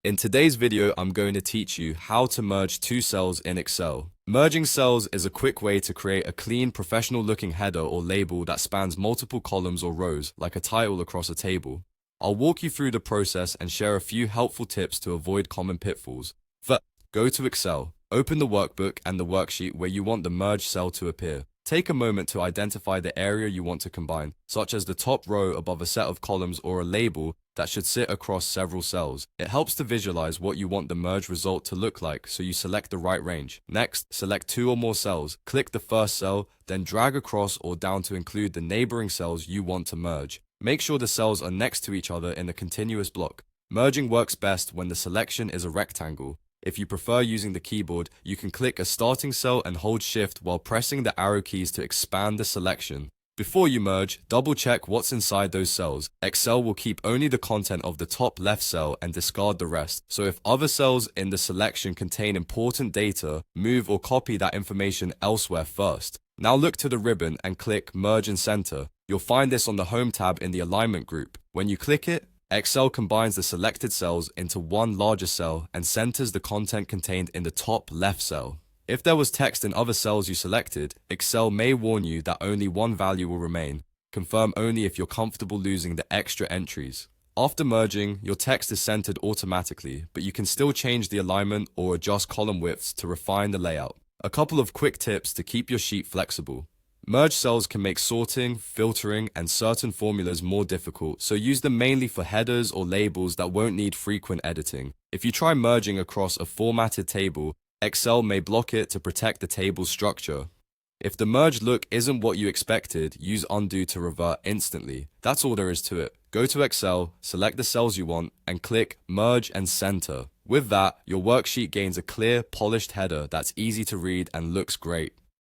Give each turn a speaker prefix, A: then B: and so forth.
A: In today's video, I'm going to teach you how to merge two cells in Excel. Merging cells is a quick way to create a clean, professional-looking header or label that spans multiple columns or rows, like a title across a table. I'll walk you through the process and share a few helpful tips to avoid common pitfalls. First, go to Excel. Open the workbook and the worksheet where you want the merged cell to appear. Take a moment to identify the area you want to combine, such as the top row above a set of columns or a label that should sit across several cells. It helps to visualize what you want the merged result to look like, so you select the right range. Next, select two or more cells. Click the first cell, then drag across or down to include the neighboring cells you want to merge. Make sure the cells are next to each other in a continuous block. Merging works best when the selection is a rectangle. If you prefer using the keyboard, you can click a starting cell and hold Shift while pressing the arrow keys to expand the selection. Before you merge, double check what's inside those cells. Excel will keep only the content of the top left cell and discard the rest. So if other cells in the selection contain important data, move or copy that information elsewhere first. Now look to the ribbon and click Merge and Center. You'll find this on the Home tab in the Alignment group. When you click it, Excel combines the selected cells into one larger cell and centers the content contained in the top left cell. If there was text in other cells you selected, Excel may warn you that only one value will remain. Confirm only if you're comfortable losing the extra entries. After merging, your text is centered automatically, but you can still change the alignment or adjust column widths to refine the layout. A couple of quick tips to keep your sheet flexible. Merged cells can make sorting, filtering, and certain formulas more difficult, so use them mainly for headers or labels that won't need frequent editing. If you try merging across a formatted table, Excel may block it to protect the table's structure. If the merged look isn't what you expected, use Undo to revert instantly. That's all there is to it. Go to Excel, select the cells you want, and click Merge and Center. With that, your worksheet gains a clear, polished header that's easy to read and looks great.